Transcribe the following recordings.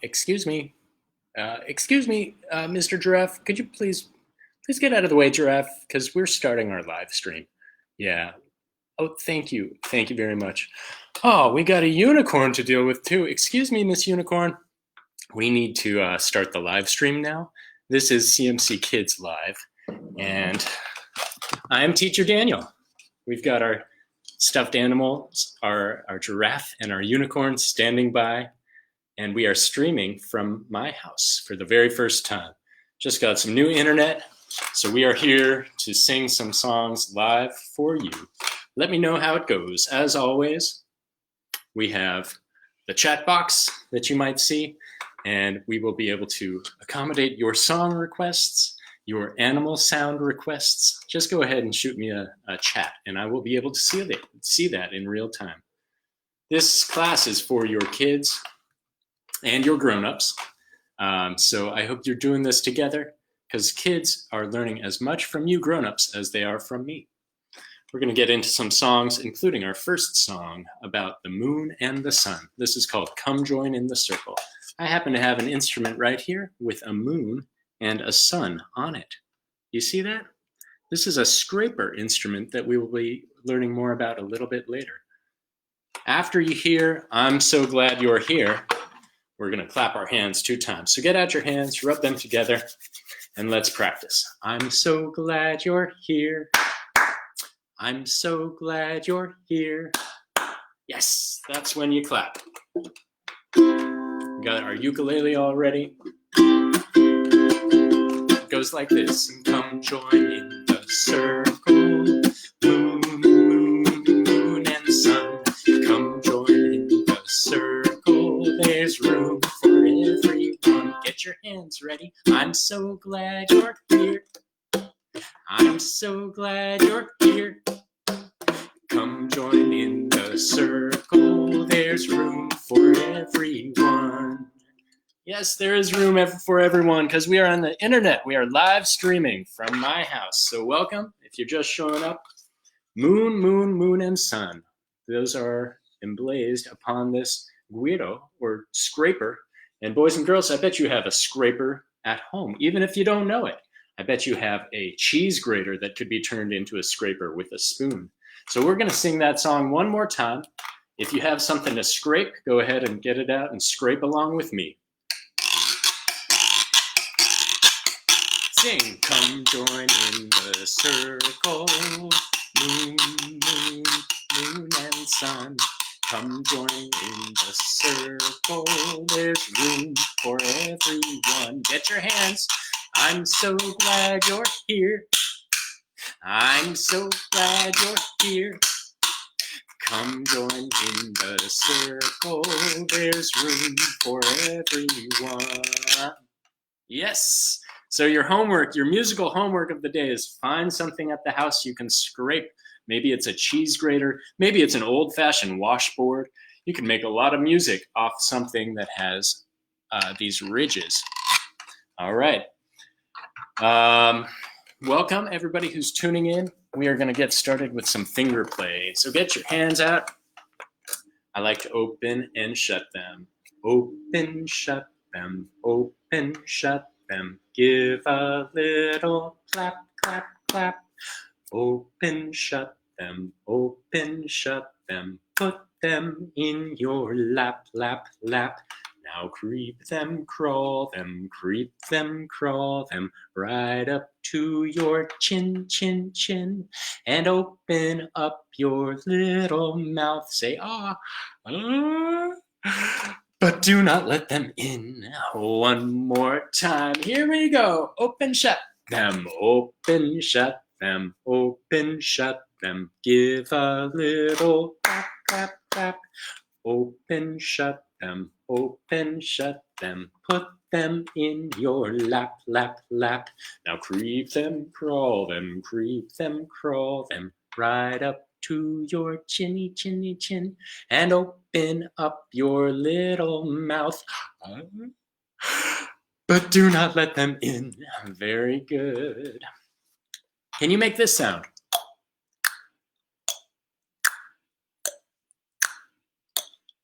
Excuse me. Mr. Giraffe. Could you please get out of the way, Giraffe? Because we're starting our live stream. Yeah. Oh, thank you. Thank you very much. Oh, we got a unicorn to deal with too. Excuse me, Miss Unicorn. We need to start the live stream now. This is CMC Kids Live, and I'm Teacher Daniel. We've got our stuffed animals, our giraffe and our unicorn standing by, and we are streaming from my house for the very first time. Just got some new internet, so we are here to sing some songs live for you. Let me know how it goes. As always, we have the chat box that you might see, and we will be able to accommodate your song requests, your animal sound requests. Just go ahead and shoot me a chat, and I will be able to see that in real time. This class is for your kids and your grown-ups, so I hope you're doing this together, because kids are learning as much from you grown-ups as they are from me. We're going to get into some songs, including our first song about the moon and the sun. This is called Come Join in the Circle. I happen to have an instrument right here with a moon and a sun on it. You see that? This is a scraper instrument that we will be learning more about a little bit later. After you hear I'm So Glad You're Here, we're going to clap our hands 2 times. So get out your hands, rub them together, and let's practice. I'm so glad you're here. I'm so glad you're here. Yes, that's when you clap. We got our ukulele all ready. It goes like this. Come join in the circle. Moon, moon, moon and sun. Come join in the circle. There's room for everyone. Get your hands ready. I'm so glad you're here. I'm so glad you're here. Come join in the circle. There's room for everyone. Yes, there is room for everyone, because we are on the internet. We are live streaming from my house. So welcome, if you're just showing up. Moon, moon, moon, and sun. Those are emblazed upon this guiro, or scraper. And boys and girls, I bet you have a scraper at home, even if you don't know it. I bet you have a cheese grater that could be turned into a scraper with a spoon. So we're going to sing that song one more time. If you have something to scrape, go ahead and get it out and scrape along with me. Sing, come join in the circle, moon, moon, moon and sun. Come join in the circle, there's room for everyone. Get your hands. I'm so glad you're here. I'm so glad you're here. Come join in the circle. There's room for everyone. Yes. So your homework, your musical homework of the day is find something at the house you can scrape. Maybe it's a cheese grater. Maybe it's an old-fashioned washboard. You can make a lot of music off something that has these ridges. All right. Welcome everybody who's tuning in. We are going to get started with some finger play. So get your hands out. I like to open and shut them. Open, shut them. Open, shut them. Give a little clap, clap, clap. Open, shut them. Open, shut them. Put them in your lap, lap, lap. Now creep them, crawl them, creep them, crawl them, right up to your chin, chin, chin, and open up your little mouth. Say, ah, but do not let them in. One more time. Here we go. Open, shut them, open, shut them, open, shut them. Give a little clap, clap, clap. Open, shut them, open, shut them, put them in your lap, lap, lap. Now creep them, crawl them, creep them, crawl them, right up to your chinny, chinny, chin, and open up your little mouth. But do not let them in. Very good. Can you make this sound?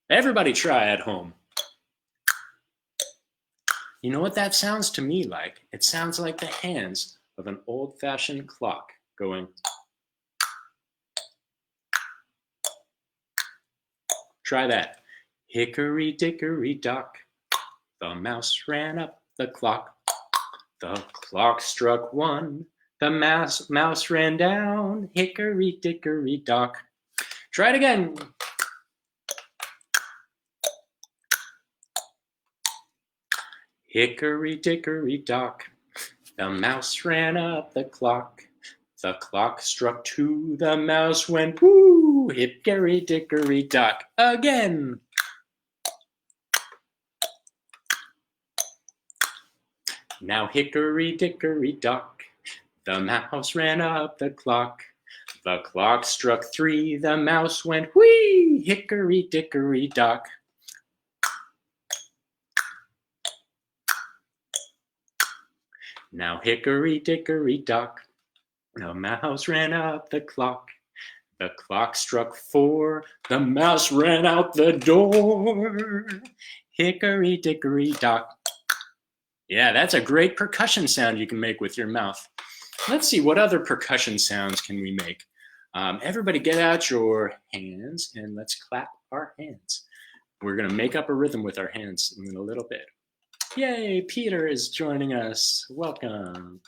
Everybody try at home. You know what that sounds to me like? It sounds like the hands of an old-fashioned clock going. Try that. Hickory dickory dock, the mouse ran up the clock. The clock struck 1, the mouse ran down. Hickory dickory dock. Try it again. Hickory dickory dock, the mouse ran up the clock. The clock struck 2, the mouse went woo. Hickory dickory dock. Again. Now hickory dickory dock, the mouse ran up the clock. The clock struck 3, the mouse went whee. Hickory dickory dock. Now hickory dickory dock, the mouse ran up the clock. The clock struck 4, the mouse ran out the door. Hickory dickory dock. Yeah, that's a great percussion sound you can make with your mouth. Let's see, what other percussion sounds can we make? Everybody get out your hands and let's clap our hands. We're gonna make up a rhythm with our hands in a little bit. Yay, Peter is joining us. Welcome.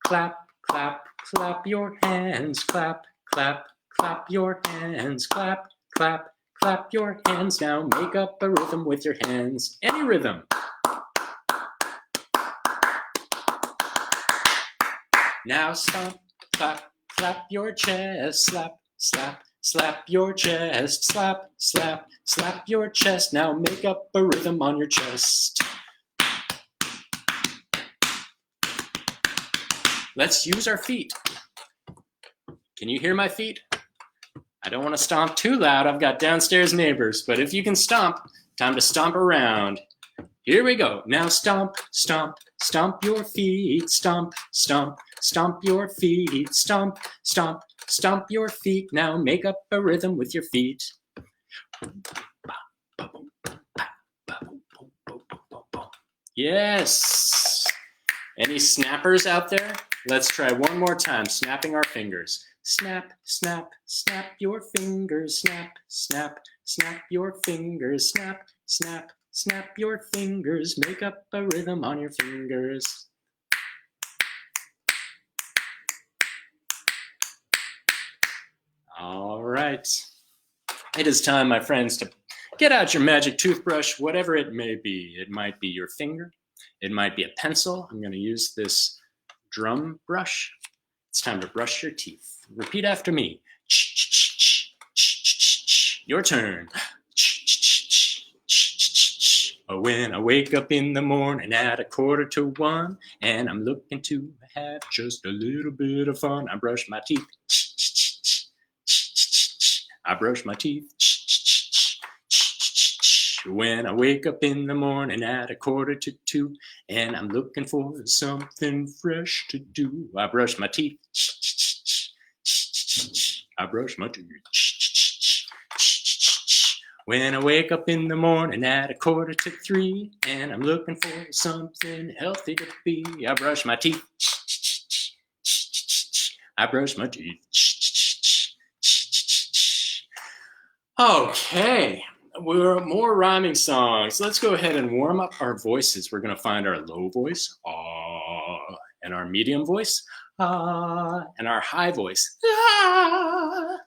Clap, clap, clap your hands. Clap, clap, clap your hands. Clap, clap, clap your hands. Now make up a rhythm with your hands. Any rhythm. Now stomp, clap, clap your chest. Slap, slap, slap your chest. Slap, slap, slap your chest. Now make up a rhythm on your chest. Let's use our feet. Can you hear my feet? I don't want to stomp too loud. I've got downstairs neighbors, but if you can stomp, time to stomp around. Here we go. Now stomp, stomp, stomp your feet. Stomp, stomp, stomp your feet. Stomp, stomp, stomp your feet. Now make up a rhythm with your feet. Yes. Any snappers out there? Let's try one more time, snapping our fingers. Snap, snap, snap your fingers. Snap, snap, snap your fingers. Snap, snap, snap your fingers. Make up a rhythm on your fingers. All right. It is time, my friends, to get out your magic toothbrush, whatever it may be. It might be your finger. It might be a pencil. I'm going to use this drum brush. It's time to brush your teeth. Repeat after me. Your turn. When I wake up in the morning at 1:45, and I'm looking to have just a little bit of fun, I brush my teeth. I brush my teeth. When I wake up in the morning at 1:45, and I'm looking for something fresh to do, I brush my teeth. I brush my teeth. When I wake up in the morning at 2:45, and I'm looking for something healthy to be, I brush my teeth. I brush my teeth. Okay. We're more rhyming songs. Let's go ahead and warm up our voices. We're going to find our low voice, ah, and our medium voice, ah, and our high voice, ah.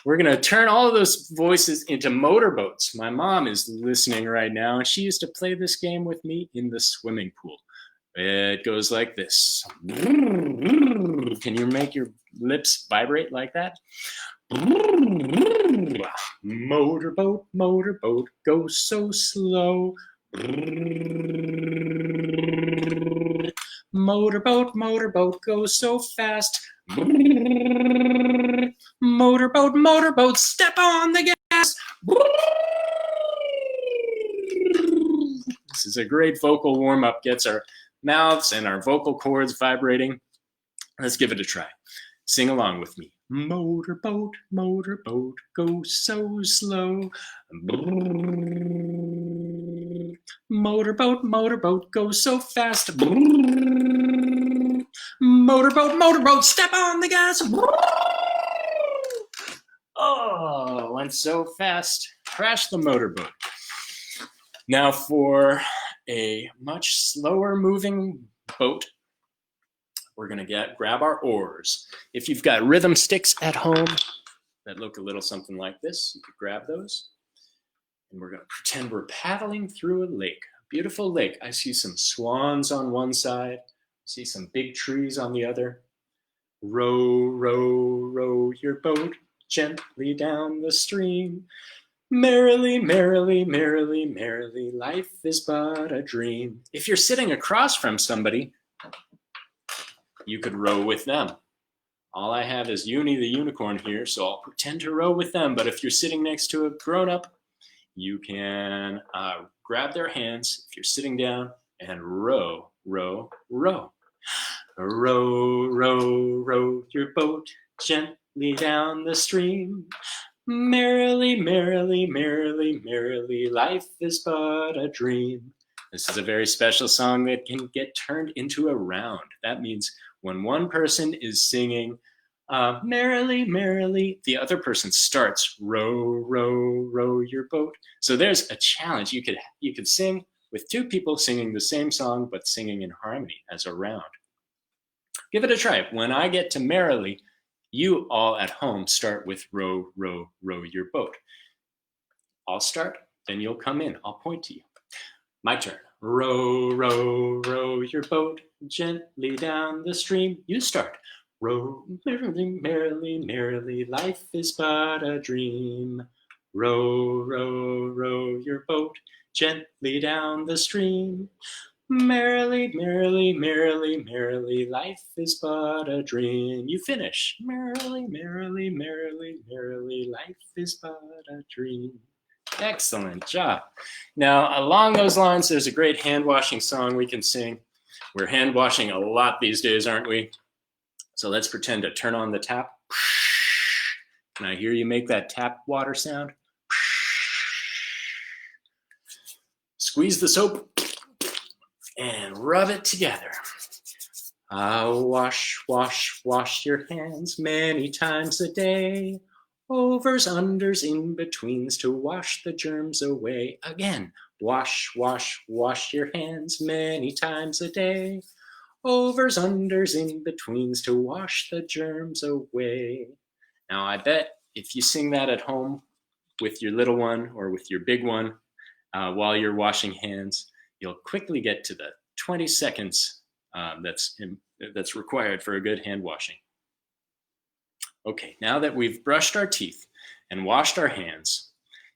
We're going to turn all of those voices into motorboats. My mom is listening right now, and she used to play this game with me in the swimming pool. It goes like this. Can you make your lips vibrate like that? Motorboat, motorboat, go so slow. Motorboat, motorboat, go so fast. Motorboat, motorboat, step on the gas. This is a great vocal warm-up, gets our mouths and our vocal cords vibrating. Let's give it a try. Sing along with me. Motorboat, motorboat, go so slow. Motorboat, motorboat, go so fast. Motorboat, motorboat, step on the gas. Oh, went so fast. Crashed the motorboat. Now for a much slower moving boat, we're going to grab our oars. If you've got rhythm sticks at home that look a little something like this, you could grab those. And we're going to pretend we're paddling through a lake, a beautiful lake. I see some swans on one side, see some big trees on the other. Row, row, row your boat gently down the stream. Merrily, merrily, merrily, merrily, life is but a dream. If you're sitting across from somebody, you could row with them. All I have is Uni the unicorn here, so I'll pretend to row with them. But if you're sitting next to a grown-up, you can grab their hands if you're sitting down and row, row, row. Row, row, row your boat gently down the stream. Merrily, merrily, merrily, merrily, life is but a dream. This is a very special song that can get turned into a round. That means when one person is singing merrily, merrily, the other person starts row, row, row your boat. So there's a challenge. You could sing with two people singing the same song, but singing in harmony as a round. Give it a try. When I get to merrily, you all at home start with row, row, row your boat. I'll start, then you'll come in. I'll point to you. My turn. Row, row, row your boat gently down the stream. You start. Row, merrily, merrily, merrily, life is but a dream. Row, row, row your boat gently down the stream. Merrily, merrily, merrily, merrily, life is but a dream. You finish. Merrily, merrily, merrily, merrily, life is but a dream. Excellent job. Now, along those lines, there's a great hand washing song we can sing. We're hand washing a lot these days, aren't we? So let's pretend to turn on the tap. Can I hear you make that tap water sound? Squeeze the soap and rub it together. Wash, wash, wash your hands many times a day. Overs, unders, in-betweens to wash the germs away. Again, wash, wash, wash your hands many times a day. Overs, unders, in-betweens to wash the germs away. Now, I bet if you sing that at home with your little one or with your big one while you're washing hands, you'll quickly get to the 20 seconds that's required for a good hand washing. Okay, now that we've brushed our teeth and washed our hands,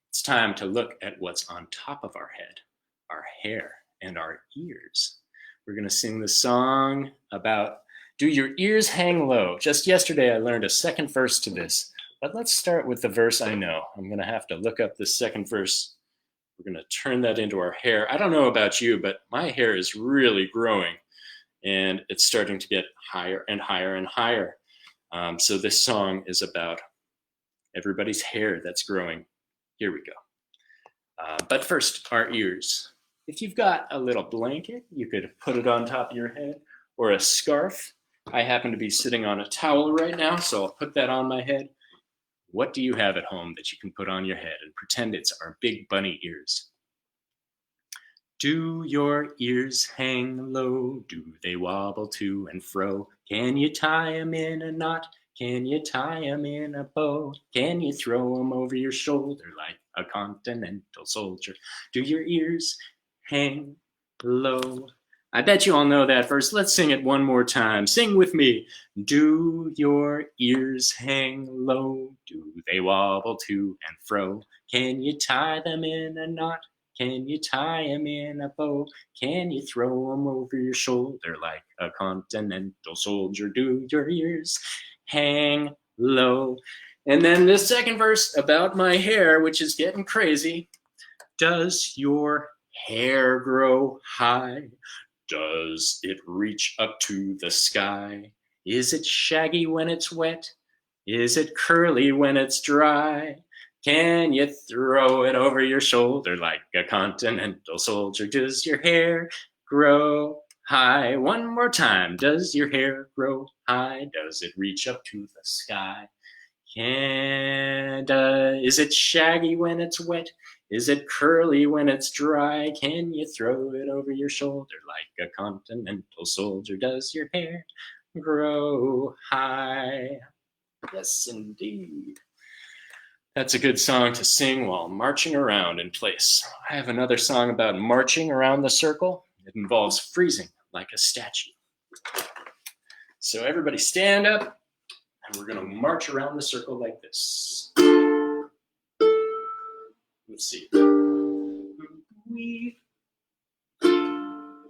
it's time to look at what's on top of our head, our hair and our ears. We're going to sing the song about do your ears hang low. Just yesterday I learned a second verse to this, but let's start with the verse I know. I'm going to have to look up the second verse. We're going to turn that into our hair. I don't know about you, but my hair is really growing and it's starting to get higher and higher and higher. So this song is about everybody's hair that's growing. Here we go. But first, our ears. If you've got a little blanket, you could put it on top of your head, or a scarf. I happen to be sitting on a towel right now, so I'll put that on my head. What do you have at home that you can put on your head and pretend it's our big bunny ears? Do your ears hang low? Do they wobble to and fro? Can you tie 'em in a knot? Can you tie 'em in a bow? Can you throw 'em over your shoulder like a continental soldier? Do your ears hang low? I bet you all know that verse. Let's sing it one more time. Sing with me. Do your ears hang low? Do they wobble to and fro? Can you tie them in a knot? Can you tie 'em in a bow? Can you throw 'em over your shoulder like a continental soldier? Do your ears hang low? And then this second verse about my hair, which is getting crazy. Does your hair grow high? Does it reach up to the sky? Is it shaggy when it's wet? Is it curly when it's dry? Can you throw it over your shoulder like a continental soldier? Does your hair grow high? One more time. Does your hair grow high? Does it reach up to the sky? Is it shaggy when it's wet? Is it curly when it's dry? Can you throw it over your shoulder like a continental soldier? Does your hair grow high? Yes, indeed. That's a good song to sing while marching around in place. I have another song about marching around the circle. It involves freezing like a statue. So everybody stand up, and we're going to march around the circle like this. Let's see.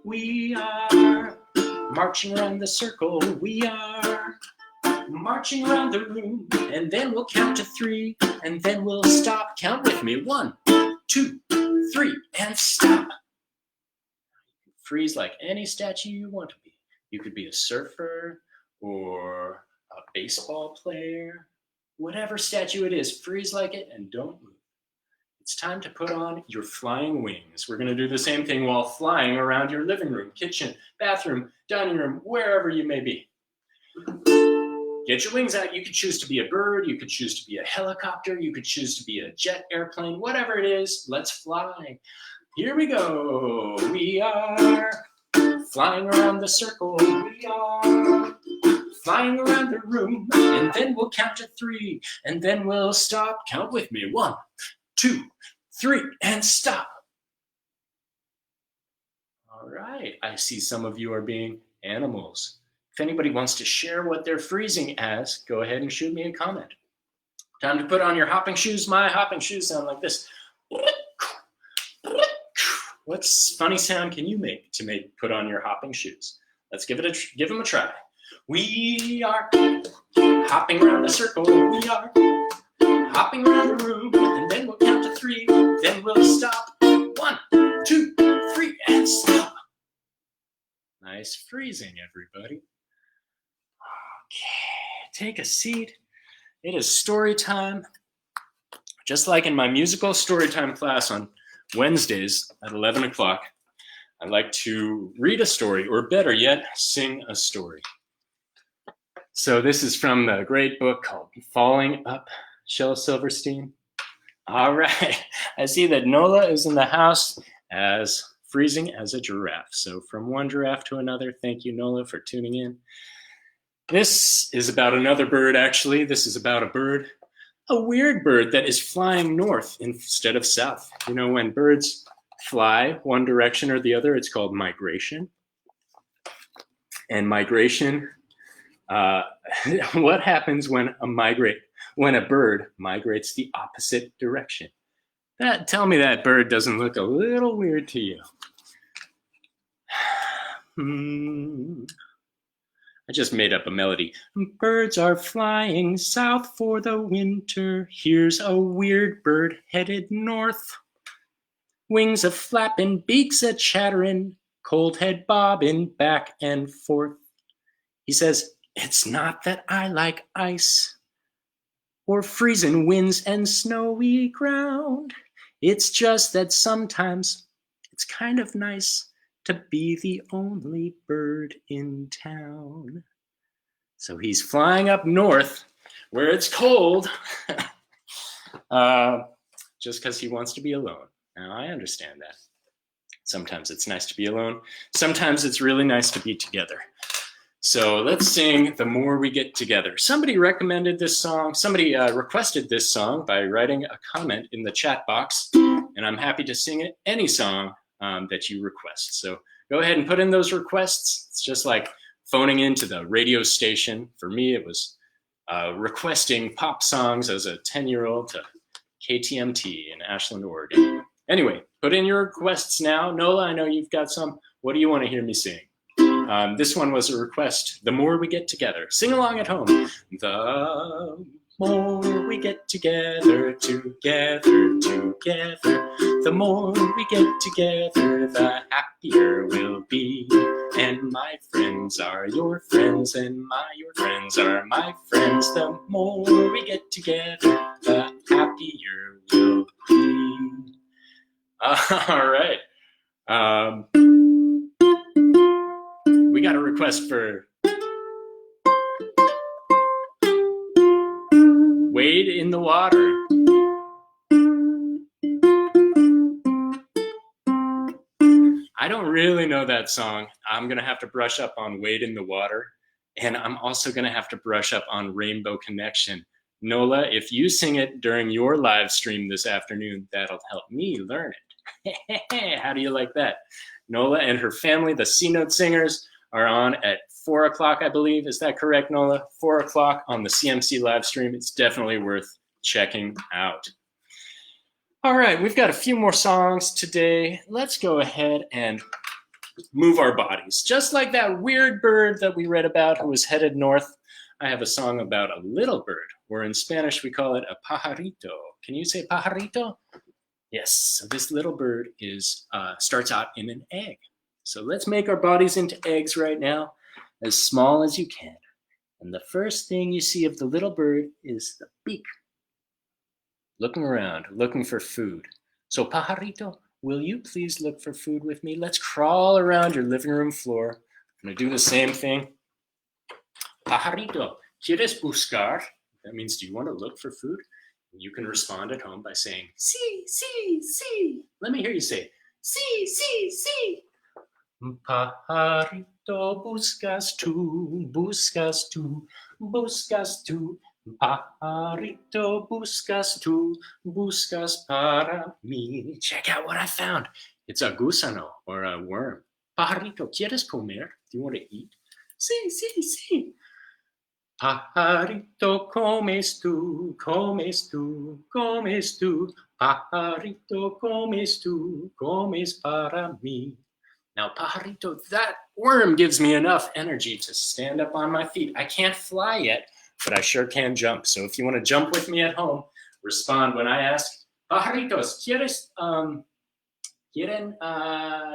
We are marching around the circle. We are marching around the room, and then we'll count to 3, and then we'll stop. Count with me. 1, 2, 3, and stop. Freeze like any statue you want to be. You could be a surfer or a baseball player. Whatever statue it is, freeze like it and don't move. It's time to put on your flying wings. We're going to do the same thing while flying around your living room, kitchen, bathroom, dining room, wherever you may be. Get your wings out. You could choose to be a bird. You could choose to be a helicopter. You could choose to be a jet airplane. Whatever it is, let's fly. Here we go. We are flying around the circle. We are flying around the room. And then we'll count to 3. And then we'll stop. Count with me. 1, 2, 3, and stop. All right. I see some of you are being animals. If anybody wants to share what they're freezing as, go ahead and shoot me a comment. Time to put on your hopping shoes. My hopping shoes sound like this. What funny sound can you make to put on your hopping shoes? Let's give them a try. We are hopping around the circle. We are hopping around the room, and then we'll count to 3. Then we'll stop. 1, 2, 3, and stop. Nice freezing, everybody. Okay, take a seat. It is story time. Just like in my musical story time class on Wednesdays at 11 o'clock, I like to read a story, or better yet, sing a story. So this is from the great book called Falling Up, Shel Silverstein. All right, I see that Nola is in the house as freezing as a giraffe. So from one giraffe to another, thank you, Nola, for tuning in. This is about another bird, actually. This is about a weird bird that is flying north instead of south. You know, when birds fly one direction or the other, it's called migration. And migration, what happens when a bird migrates the opposite direction? Tell me that bird doesn't look a little weird to you. I just made up a melody. Birds are flying south for the winter. Here's a weird bird headed north. Wings a flapping, beaks a chattering, cold head bobbing back and forth. He says, it's not that I like ice or freezing winds and snowy ground. It's just that sometimes it's kind of nice to be the only bird in town. So he's flying up north where it's cold just because he wants to be alone. Now, I understand that. Sometimes it's nice to be alone. Sometimes it's really nice to be together. So let's sing The More We Get Together. Somebody recommended this song. Somebody requested this song by writing a comment in the chat box, and I'm happy to sing it, any song that you request. So go ahead and put in those requests. It's just like phoning into the radio station. For me, it was requesting pop songs as a 10-year-old to KTMT in Ashland, Oregon. Anyway, put in your requests now. Nola, I know you've got some. What do you want to hear me sing? This one was a request. The More We Get Together. Sing along at home. The more we get together, together, together. The more we get together, the happier we'll be. And my friends friends are your friends, and your friends are my friends. The more we get together, the happier we'll be. All right. We got a request for Wade in the Water. I don't really know that song. I'm going to have to brush up on Wade in the Water. And I'm also going to have to brush up on Rainbow Connection. Nola, if you sing it during your live stream this afternoon, that'll help me learn it. How do you like that? Nola and her family, the C-Note Singers, are on at 4 o'clock, I believe. Is that correct, Nola? 4 o'clock on the CMC live stream. It's definitely worth checking out. All right, we've got a few more songs today. Let's go ahead and move our bodies. Just like that weird bird that we read about who was headed north, I have a song about a little bird, or in Spanish we call it a pajarito. Can you say pajarito? Yes, so this little bird starts out in an egg. So let's make our bodies into eggs right now, as small as you can. And the first thing you see of the little bird is the beak. Looking around, looking for food. So pajarito, will you please look for food with me? Let's crawl around your living room floor. I'm gonna do the same thing. Pajarito, ¿quieres buscar? That means, do you want to look for food? And you can respond at home by saying, sí, sí, sí. Let me hear you say, sí, sí, sí. Pajarito, buscas tú, buscas tú, buscas tú. Pajarito, buscas tú, buscas para mí. Check out what I found. It's a gusano, or a worm. Pajarito, ¿quieres comer? Do you want to eat? Sí, sí, sí. Pajarito, comes tú, comes tú, comes tú. Pajarito, comes tú, comes para mí. Now, pajarito, that worm gives me enough energy to stand up on my feet. I can't fly yet, but I sure can jump. So if you want to jump with me at home, respond when I ask, pajaritos, ¿quieren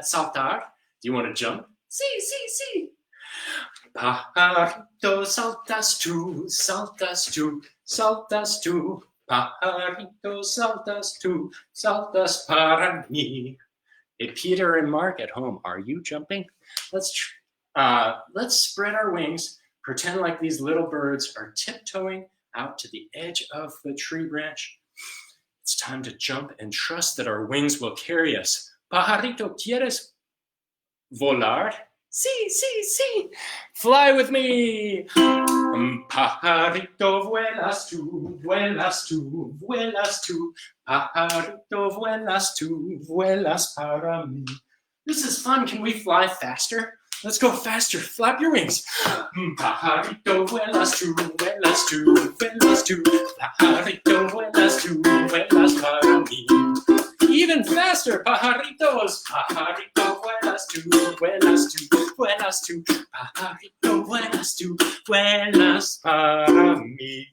saltar? Do you want to jump? Sí, sí, sí. Pajarito, saltas tú, saltas tú, saltas tú. Pajarito, saltas tú, saltas para mí. Hey, Peter and Mark at home, are you jumping? Let's spread our wings, pretend like these little birds are tiptoeing out to the edge of the tree branch. It's time to jump and trust that our wings will carry us. Pajarito, ¿quieres volar? Sí, sí, sí. Fly with me. Pajarito, vuelas tú, vuelas tú, vuelas tú. Pajarito, vuelas tú, vuelas para mí. This is fun. Can we fly faster? Let's go faster. Flap your wings. Pajarito, vuelas tú, vuelas tú, vuelas tú. Pajarito, vuelas tú, vuelas para mí. Even faster, pajaritos. Pajarito, vuelas tú, vuelas tú, vuelas tú. Pajarito, vuelas tú, vuelas para mí.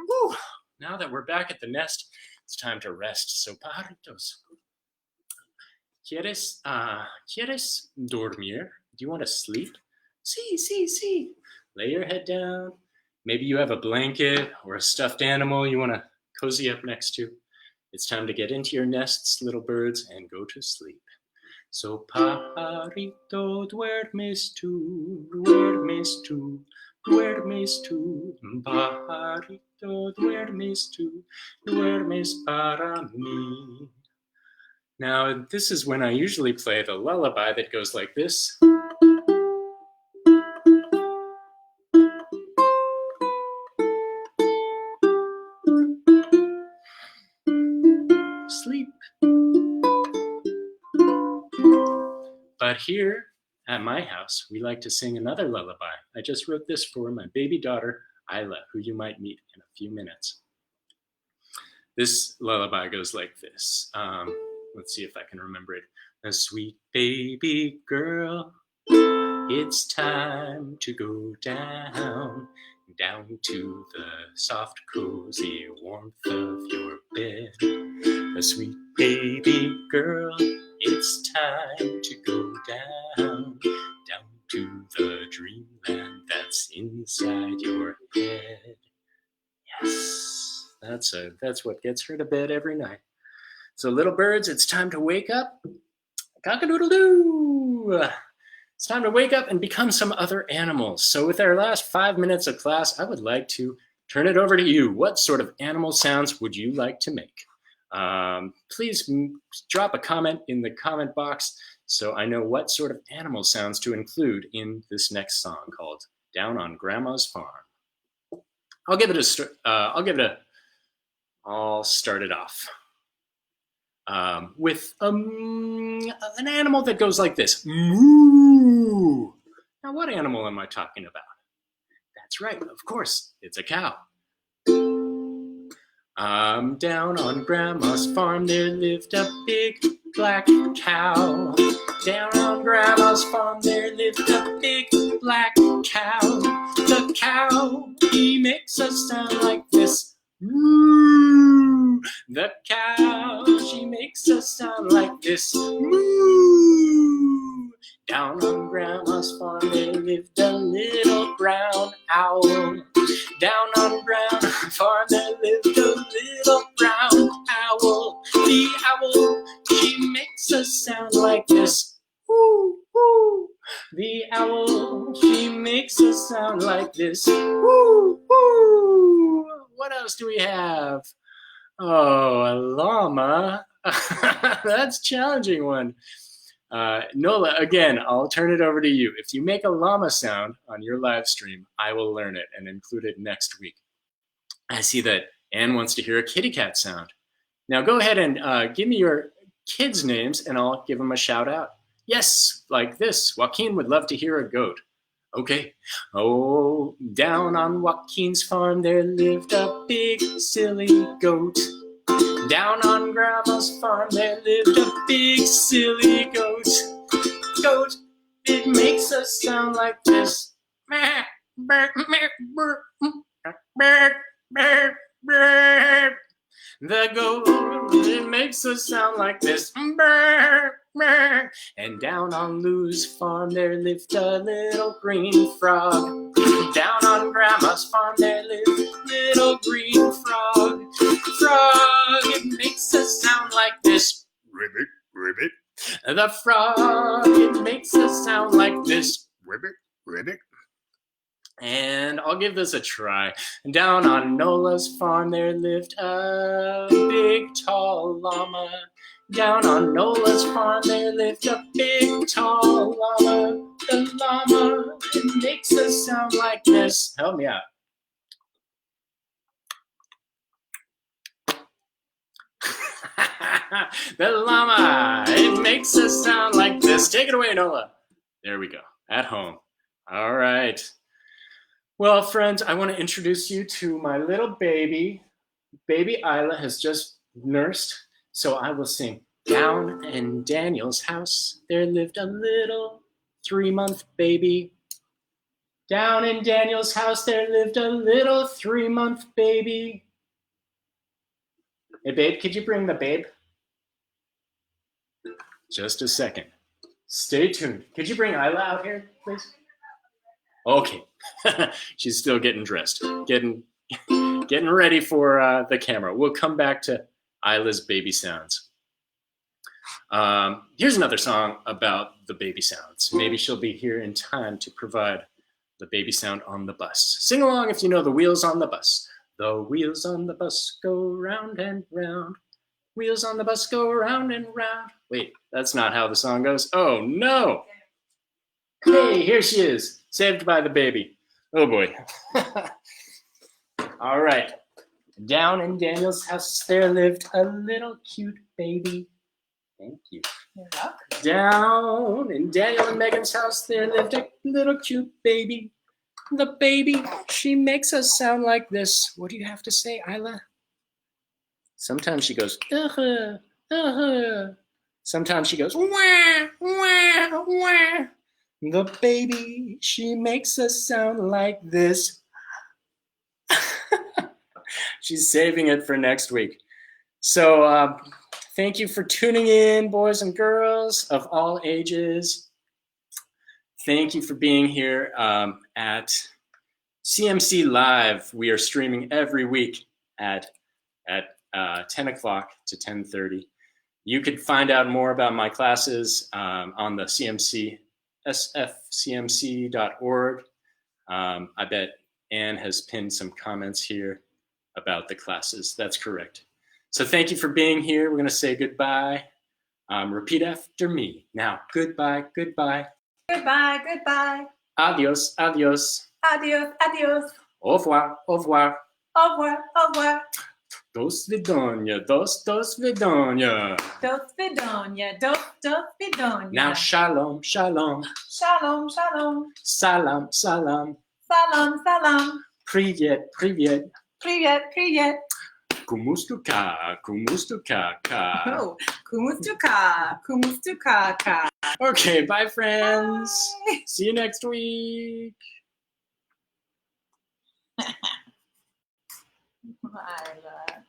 Whew. Now that we're back at the nest, it's time to rest. So, pajaritos, ¿quieres dormir? Do you want to sleep? Sí, sí, sí. Lay your head down. Maybe you have a blanket or a stuffed animal you want to cozy up next to. It's time to get into your nests, little birds, and go to sleep. So, pajarito, duermes tú, duermes tú, duermes tú. Pajarito, duermes tú, duermes para mí. Now, this is when I usually play the lullaby that goes like this. Sleep. But here at my house, we like to sing another lullaby. I just wrote this for my baby daughter, Isla, who you might meet in a few minutes. This lullaby goes like this. Let's see if I can remember it. A sweet baby girl, it's time to go down to the soft, cozy warmth of your bed. A sweet baby girl, it's time to go down inside your head. Yes, that's what gets her to bed every night. So little birds, it's time to wake up. Cock-a-doodle-doo! It's time to wake up and become some other animals. So with our last 5 minutes of class, I would like to turn it over to you. What sort of animal sounds would you like to make? Please drop a comment in the comment box so I know what sort of animal sounds to include in this next song called Down on Grandma's Farm. I'll start it off with an animal that goes like this. Moo! Now, what animal am I talking about? That's right, of course, it's a cow. Down on Grandma's farm there lived a big black cow. Down on Grandma's farm there lived a big black cow. The cow, he makes a sound like this. Moo! The cow, she makes a sound like this. Moo! Down on Grandma's farm there lived a little brown owl. Down on Grandma's farm there lived a little brown owl. The owl, she makes a sound like this. Woo, woo. The owl, she makes a sound like this. Woo, woo. What else do we have? Oh, a llama. That's a challenging one. Nola, again, I'll turn it over to you. If you make a llama sound on your live stream, I will learn it and include it next week. I see that Anne wants to hear a kitty cat sound. Now go ahead and give me your kids' names and I'll give them a shout out. Yes, like this. Joaquin would love to hear a goat. Okay. Oh, down on Joaquin's farm there lived a big silly goat. Down on Grandma's farm there lived a big silly goat. Goat, it makes a sound like this. The goat, it makes a sound like this. And down on Lou's farm there lived a little green frog. Down on Grandma's farm there lived a little green frog. Frog, it makes a sound like this. Ribbit, ribbit. The frog, it makes a sound like this. Ribbit, ribbit. And I'll give this a try. Down on Nola's farm there lived a big tall llama. Down on Nola's farm there lived a big tall llama. The llama, it makes a sound like this. Help me out. The llama, it makes a sound like this. Take it away, Nola. There we go. At home. All right. Well, friends, I want to introduce you to my little baby. Baby Isla has just nursed, so I will sing. Down in Daniel's house, there lived a little 3-month baby. Down in Daniel's house, there lived a little 3-month baby. Hey, babe, could you bring the babe? Just a second. Stay tuned. Could you bring Isla out here, please? Okay. She's still getting dressed, getting ready for the camera. We'll come back to Isla's baby sounds. Here's another song about the baby sounds. Maybe she'll be here in time to provide the baby sound on the bus. Sing along if you know the wheels on the bus. The wheels on the bus go round and round. Wheels on the bus go round and round. Wait, that's not how the song goes. Oh, no. Hey, here she is, saved by the baby. Oh, boy. All right. Down in Daniel's house, there lived a little cute baby. Thank you. You're welcome. Down in Daniel and Megan's house, there lived a little cute baby. The baby, she makes us sound like this. What do you have to say, Isla? Sometimes she goes, Sometimes she goes, wah, wah, wah. The baby, she makes us sound like this. She's saving it for next week. So thank you for tuning in, boys and girls of all ages. Thank you for being here at CMC Live, we are streaming every week at 10 o'clock to 10:30. You could find out more about my classes on the CMC, sfcmc.org. I bet Anne has pinned some comments here about the classes. That's correct. So thank you for being here. We're going to say goodbye. Repeat after me. Now, goodbye, goodbye. Goodbye, goodbye. Adios, adios. Adios, adios. Au revoir, au revoir. Au revoir, au revoir. Do svidania, do svidania. Do svidania, do svidania. Now, shalom, shalom. Shalom, shalom. Salam, salam. Salam, salam. Привет, привет. Привет, привет. Kumustuka, kumustuka, ka. Oh, kumustuka, kumustuka, ka. Okay, bye, friends. Bye. See you next week. I love